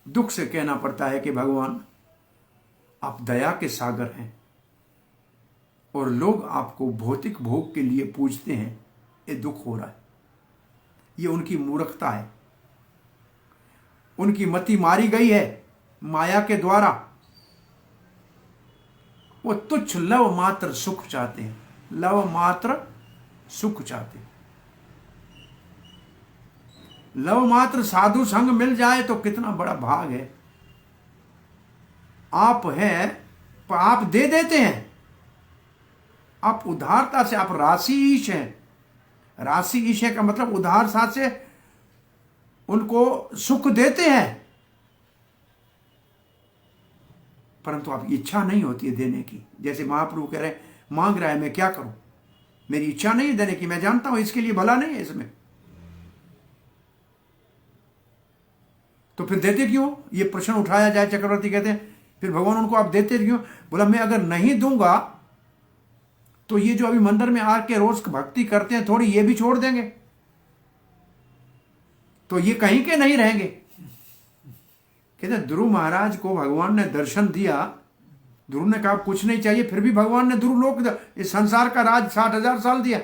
दुख से कहना पड़ता है कि भगवान आप दया के सागर हैं और लोग आपको भौतिक भोग के लिए पूजते हैं, ये दुख हो रहा है। ये उनकी मूर्खता है, उनकी मति मारी गई है माया के द्वारा। वो तुच्छ लव मात्र सुख चाहते हैं, लव मात्र सुख चाहते हैं। लव मात्र साधु संग मिल जाए तो कितना बड़ा भाग है। आप हैं, आप दे देते हैं, आप उदारता से, आप राशि ईश हैं। राशि ईश है का मतलब उदार साथ से उनको सुख देते हैं, परंतु आपकी इच्छा नहीं होती है देने की। जैसे महाप्रभु कह रहे हैं, मांग रहा है, मैं क्या करूं, मेरी इच्छा नहीं है देने की, मैं जानता हूं इसके लिए भला नहीं है इसमें, तो फिर देते क्यों? ये प्रश्न उठाया जाए। चक्रवर्ती कहते हैं फिर भगवान उनको आप देते क्यों? बोला मैं अगर नहीं दूंगा तो ये जो अभी मंदिर में आके रोज भक्ति करते हैं थोड़ी ये भी छोड़ देंगे, तो ये कहीं के नहीं रहेंगे। कहते ध्रुव महाराज को भगवान ने दर्शन दिया, ध्रुव ने कहा कुछ नहीं चाहिए, फिर भी भगवान ने ध्रुव लोक इस संसार का राज 60,000 साल दिया।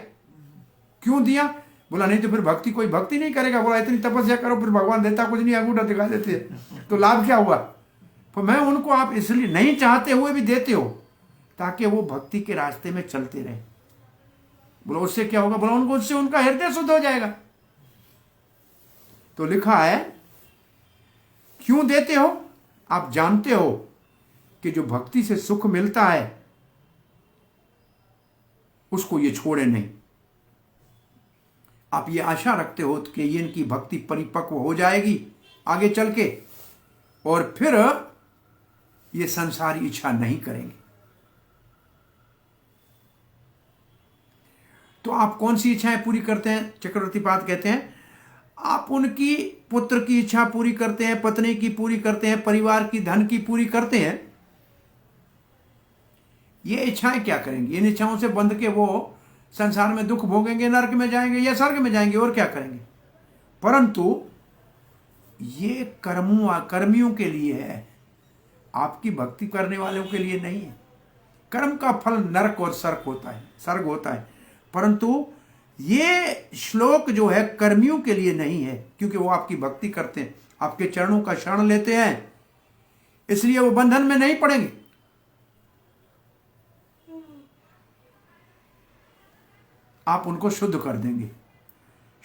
क्यों दिया? बोला नहीं तो फिर भक्ति, कोई भक्ति नहीं करेगा। बोला इतनी तपस्या करो, फिर भगवान देता कुछ नहीं, अंगूठा दिखा देते, तो लाभ क्या हुआ? तो मैं उनको आप इसलिए नहीं चाहते हुए भी देते हो ताकि वो भक्ति के रास्ते में चलते रहे। बोला उससे क्या होगा? बोला उनको उससे उनका हृदय शुद्ध हो जाएगा। तो लिखा है क्यों देते हो? आप जानते हो कि जो भक्ति से सुख मिलता है उसको ये छोड़े नहीं। आप ये आशा रखते हो कि ये इनकी भक्ति परिपक्व हो जाएगी आगे चल के, और फिर ये संसारी इच्छा नहीं करेंगे। तो आप कौन सी इच्छाएं पूरी करते हैं? चक्रवर्ती पाद कहते हैं आप उनकी पुत्र की इच्छा पूरी करते हैं, पत्नी की पूरी करते हैं, परिवार की, धन की पूरी करते हैं। ये इच्छाएं क्या करेंगी? इन इच्छाओं से बंध के वो संसार में दुख भोगेंगे, नरक में जाएंगे या स्वर्ग में जाएंगे, और क्या करेंगे? परंतु ये कर्मियों के लिए है, आपकी भक्ति करने वालों के लिए नहीं है। कर्म का फल नरक और स्वर्ग होता है, परंतु ये श्लोक जो है कर्मियों के लिए नहीं है, क्योंकि वो आपकी भक्ति करते हैं, आपके चरणों का शरण लेते हैं, इसलिए वो बंधन में नहीं पड़ेंगे। आप उनको शुद्ध कर देंगे।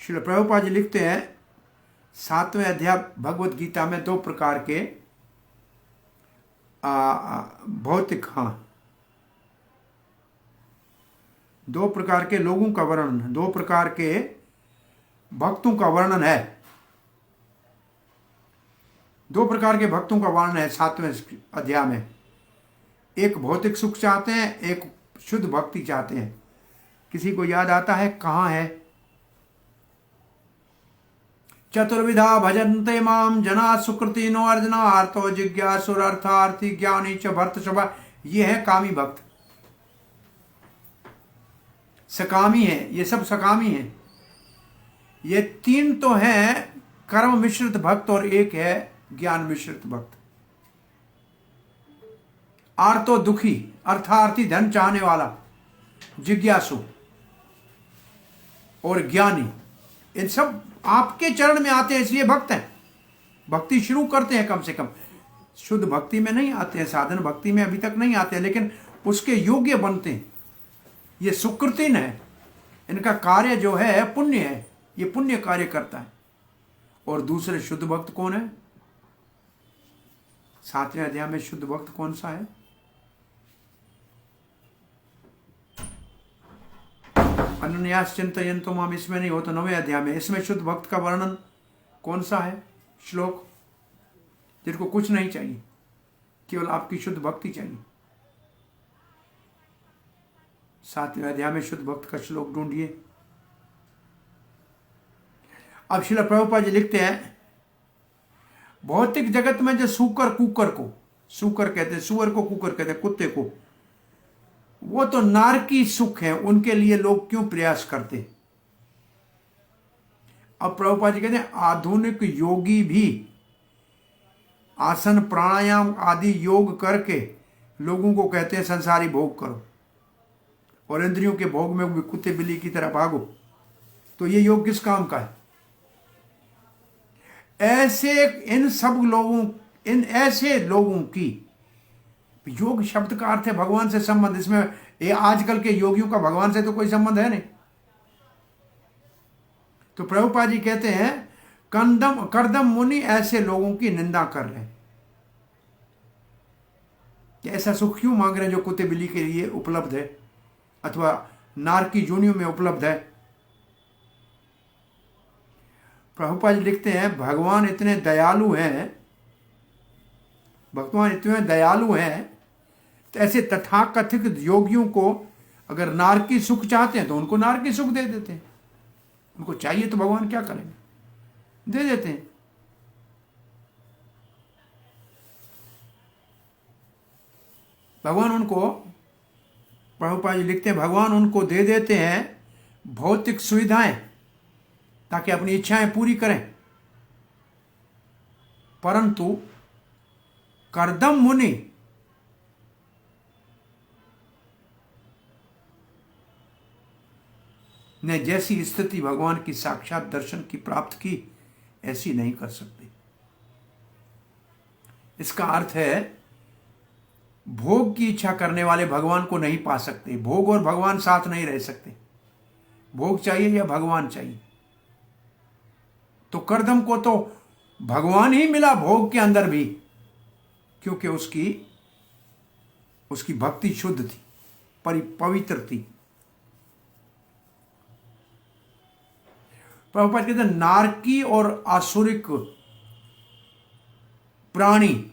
श्रील प्रभुपाद जी लिखते हैं 7वें अध्याय भगवत गीता में 2 प्रकार के भौतिक, 2 प्रकार के लोगों का वर्णन, 2 प्रकार के भक्तों का वर्णन है। 2 प्रकार के भक्तों का वर्णन है 7वें अध्याय में। एक भौतिक सुख चाहते हैं, एक शुद्ध भक्ति चाहते हैं। किसी को याद आता है कहां है? चतुर्विधा भजन्ते माम जना सुकृतिनो अर्जुना आर्तो जिज्ञासुर अर्थार्थी ज्ञानी च भक्त सभा। ये है कामी भक्त, सकामी है, ये सब सकामी है। ये 3 तो हैं कर्म मिश्रित भक्त और एक है ज्ञान मिश्रित भक्त। आर्तो दुखी, अर्थार्थी धन चाहने वाला, जिज्ञासु और ज्ञानी, इन सब आपके चरण में आते हैं इसलिए भक्त हैं। भक्ति शुरू करते हैं, कम से कम शुद्ध भक्ति में नहीं आते हैं, साधन भक्ति में अभी तक नहीं आते हैं, लेकिन उसके योग्य बनते हैं। ये सुकृतिन है, इनका कार्य जो है पुण्य है, ये पुण्य कार्य करता है। और दूसरे शुद्ध भक्त कौन है? 7वें अध्याय में शुद्ध भक्त कौन सा है? अनन्यास चिंतयन्तो माम, इसमें नहीं हो तो 9वें अध्याय में। इसमें शुद्ध भक्त का वर्णन कौन सा है श्लोक? जिनको कुछ नहीं चाहिए, केवल आपकी शुद्ध भक्ति चाहिए। 7वें अध्याय में शुद्ध भक्त का श्लोक ढूंढिए। अब श्रील प्रभुपाद जी लिखते हैं भौतिक जगत में जो सूकर कुकर को, सूकर कहते हैं, सुअर को कुकर कहते हैं, कुत्ते को, वो तो नारकी सुख है, उनके लिए लोग क्यों प्रयास करते? अब प्रभुपाद जी कहते हैं आधुनिक योगी भी आसन प्राणायाम आदि योग करके लोगों को कहते हैं संसारी भोग करो और इंद्रियों के भोग में भी कुत्ते बिल्ली की तरह भागो। तो ये योग किस काम का है? इन ऐसे लोगों की योग शब्द का अर्थ है भगवान से संबंध। इसमें ये आजकल के योगियों का भगवान से तो कोई संबंध है नहीं। तो प्रभुपाद जी कहते हैं करदम मुनि ऐसे लोगों की निंदा कर रहे हैं कि ऐसा सुख क्यों मांग रहे हैं जो कुत्ते बिल्ली के लिए उपलब्ध है अथवा नारकी योनियों में उपलब्ध है। प्रभुपाद जी लिखते हैं भगवान इतने दयालु हैं, भगवान इतने दयालु हैं, तो ऐसे तथाकथित योगियों को अगर नारकी सुख चाहते हैं तो उनको नारकी सुख दे देते हैं। उनको चाहिए तो भगवान क्या करेंगे, दे देते हैं। भगवान उनको, प्रभुपाद जी लिखते हैं भगवान उनको दे देते हैं भौतिक सुविधाएं ताकि अपनी इच्छाएं पूरी करें, परंतु करदम मुनि ने जैसी स्थिति भगवान की साक्षात दर्शन की प्राप्त की ऐसी नहीं कर सकते। इसका अर्थ है भोग की इच्छा करने वाले भगवान को नहीं पा सकते। भोग और भगवान साथ नहीं रह सकते। भोग चाहिए या भगवान चाहिए। तो करदम को तो भगवान ही मिला भोग के अंदर भी, क्योंकि उसकी भक्ति शुद्ध थी, पवित्र थी। प्रभुपाद कहते हैं नारकी और आसुरिक प्राणी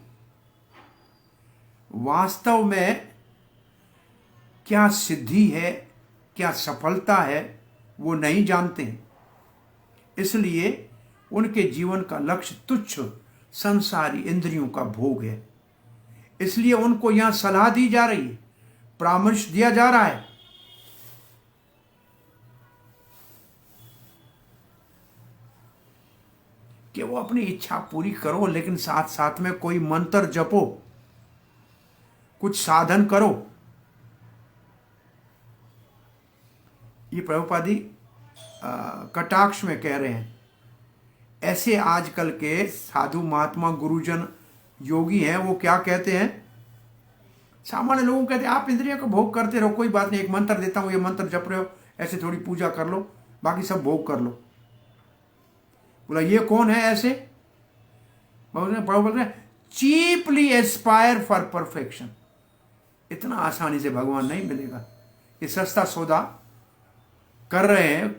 वास्तव में क्या सिद्धि है, क्या सफलता है, वो नहीं जानते हैं। इसलिए उनके जीवन का लक्ष्य तुच्छ संसारी इंद्रियों का भोग है। इसलिए उनको यहां सलाह दी जा रही है, परामर्श दिया जा रहा है कि वो अपनी इच्छा पूरी करो, लेकिन साथ साथ में कोई मंत्र जपो, कुछ साधन करो। ये प्रभुपादी कटाक्ष में कह रहे हैं। ऐसे आजकल के साधु महात्मा गुरुजन योगी हैं, वो क्या कहते हैं, सामान्य लोगों कहते हैं आप इंद्रियों का भोग करते रहो, कोई बात नहीं, एक मंत्र देता हूं, ये मंत्र जप रहे हो, ऐसे थोड़ी पूजा कर लो, बाकी सब भोग कर लो। बोला ये कौन है ऐसे? बोल रहे चीपली एस्पायर फॉर परफेक्शन। इतना आसानी से भगवान नहीं मिलेगा। ये सस्ता सौदा कर रहे हैं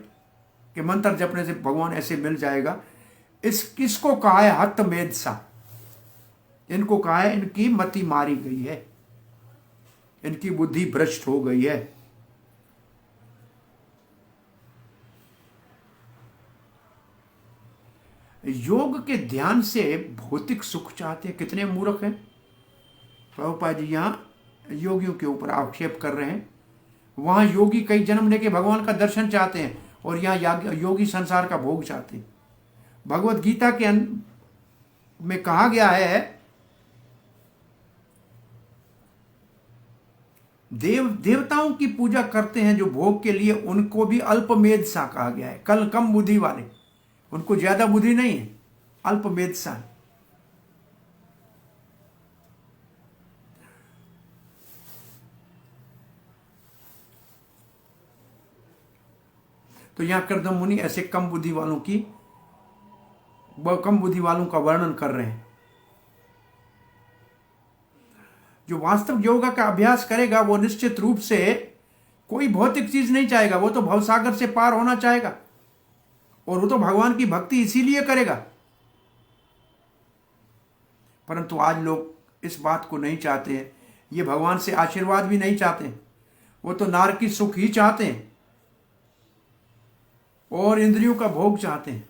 कि मंत्र जपने से भगवान ऐसे मिल जाएगा। किसको कहा है हतमेद सा? इनको कहा है इनकी मति मारी गई है, इनकी बुद्धि भ्रष्ट हो गई है। योग के ध्यान से भौतिक सुख चाहते हैं, कितने मूर्ख हैं। प्रभुपाद जी यहां योगियों के ऊपर आक्षेप कर रहे हैं। वहां योगी कई जन्म लेके भगवान का दर्शन चाहते हैं और यहां योगी संसार का भोग चाहते हैं। भगवत गीता के में कहा गया है देवताओं की पूजा करते हैं जो भोग के लिए, उनको भी अल्पमेध सा कहा गया है। कम बुद्धि वाले, उनको ज्यादा बुद्धि नहीं है, अल्पमेध सा। तो यहां करदम मुनि ऐसे कम बुद्धि वालों का वर्णन कर रहे हैं। जो वास्तव योगा का अभ्यास करेगा वो निश्चित रूप से कोई भौतिक चीज नहीं चाहेगा, वो तो भवसागर से पार होना चाहेगा, और वो तो भगवान की भक्ति इसीलिए करेगा। परंतु आज लोग इस बात को नहीं चाहते हैं, ये भगवान से आशीर्वाद भी नहीं चाहते, वो तो नारकी सुख ही चाहते हैं और इंद्रियों का भोग चाहते हैं।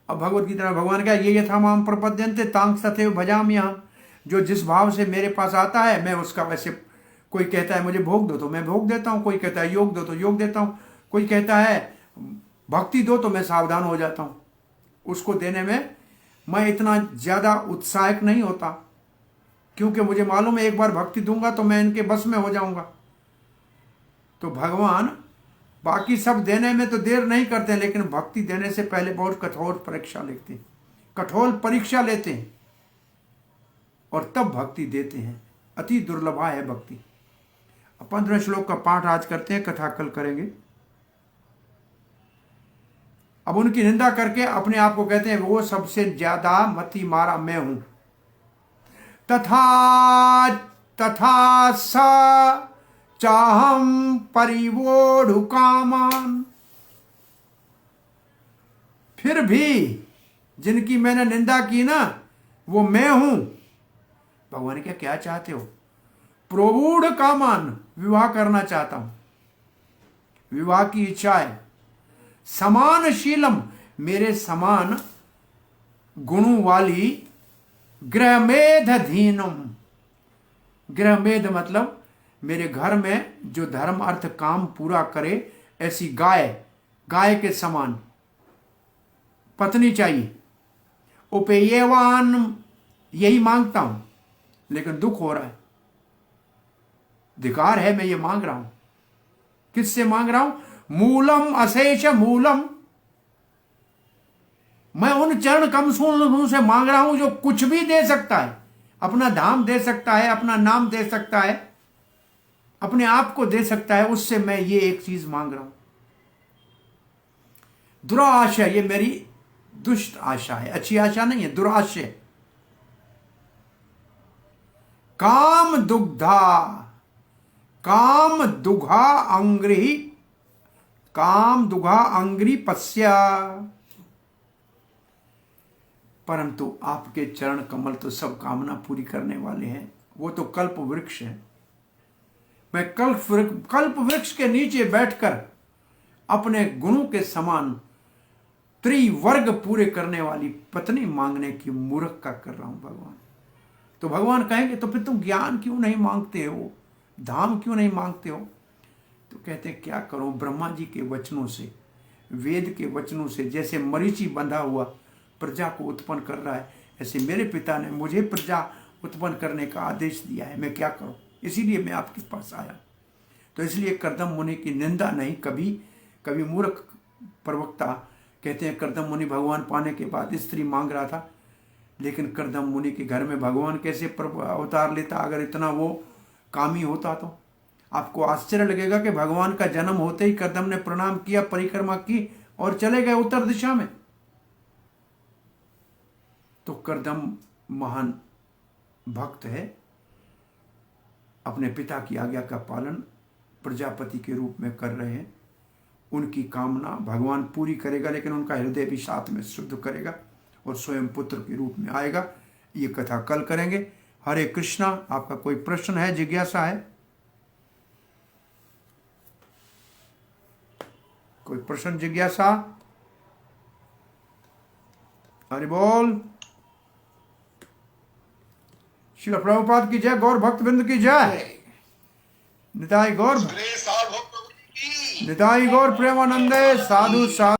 अब भगवत गीता में भगवान क्या, ये यथा माम प्रपद्यन्ते तांग तथैव भजाम्यहम्। जो जिस भाव से मेरे पास आता है मैं उसका वैसे, कोई कहता है मुझे भोग दो तो मैं भोग देता हूं, कोई कहता है योग दो तो योग देता हूं, कोई कहता है भक्ति दो तो मैं सावधान हो जाता हूं। उसको देने में मैं इतना ज्यादा उत्साहित नहीं होता, क्योंकि मुझे मालूम है एक बार भक्ति दूंगा तो मैं इनके बस में हो जाऊंगा। तो भगवान बाकी सब देने में तो देर नहीं करते, लेकिन भक्ति देने से पहले बहुत कठोर परीक्षा लेते हैं कठोर परीक्षा लेते हैं और तब भक्ति देते हैं। अति दुर्लभा है भक्ति। अब 15 श्लोक का पाठ आज करते हैं, कथा कल करेंगे। अब उनकी निंदा करके अपने आप को कहते हैं वो सबसे ज्यादा मति मारा मैं हूं। तथा तथा सा चाहम परिवोढ़ु कामान। फिर भी जिनकी मैंने निंदा की ना, वो मैं हूं। भगवान क्या चाहते हो? प्रौढ़ कामान, विवाह करना चाहता हूं, विवाह की इच्छा है। समान शीलम, मेरे समान गुणों वाली। गृहमेध धीनम, गृहमेध मतलब मेरे घर में जो धर्म अर्थ काम पूरा करे, ऐसी गाय के समान पत्नी चाहिए। उपेयवान, यही मांगता हूं, लेकिन दुख हो रहा है, धिकार है, मैं ये मांग रहा हूं। किससे मांग रहा हूं? मूलम अशेष मूलम, मैं उन चरण कमलों से मांग रहा हूं जो कुछ भी दे सकता है। अपना धाम दे सकता है, अपना नाम दे सकता है, अपने आप को दे सकता है। उससे मैं ये एक चीज मांग रहा हूं। दुराशय, ये मेरी दुष्ट आशा है, अच्छी आशा नहीं है, दुराशय। काम दुग्धा, काम दुघा अंग्री, काम दुघा अंग्री पस्या। परंतु आपके चरण कमल तो सब कामना पूरी करने वाले हैं। वो तो कल्प वृक्ष है। मैं कल्प वृक्ष के नीचे बैठकर अपने गुणों के समान त्रिवर्ग पूरे करने वाली पत्नी मांगने की मूर्ख का कर रहा हूं भगवान। तो भगवान कहेंगे तो फिर तुम ज्ञान क्यों नहीं मांगते हो, धाम क्यों नहीं मांगते हो? तो कहते हैं क्या करूं, ब्रह्मा जी के वचनों से, वेद के वचनों से, जैसे मरीचि बंधा हुआ प्रजा को उत्पन्न कर रहा है, ऐसे मेरे पिता ने मुझे प्रजा उत्पन्न करने का आदेश दिया है। मैं क्या करूं? इसीलिए मैं आपके पास आया। तो इसलिए कर्दम मुनि की निंदा नहीं। कभी मूर्ख प्रवक्ता कहते हैं कर्दम मुनि भगवान पाने के बाद स्त्री मांग रहा था, लेकिन कर्दम मुनि के घर में भगवान कैसे अवतार लेता? अगर इतना वो कामी होता तो आपको आश्चर्य लगेगा कि भगवान का जन्म होते ही कर्दम ने प्रणाम किया, परिक्रमा की और चले गए उत्तर दिशा में। तो कर्दम महान भक्त है, अपने पिता की आज्ञा का पालन प्रजापति के रूप में कर रहे हैं। उनकी कामना भगवान पूरी करेगा, लेकिन उनका हृदय भी साथ में शुद्ध करेगा और स्वयं पुत्र के रूप में आएगा। ये कथा कल करेंगे। हरे कृष्णा। आपका कोई प्रश्न है, जिज्ञासा है? कोई प्रश्न, जिज्ञासा? हरि बोल। श्रील प्रभुपाद की जय, गौर भक्त वृंद की जय। निताई गौर, निताई गौर प्रेमानंदे साधु साधु।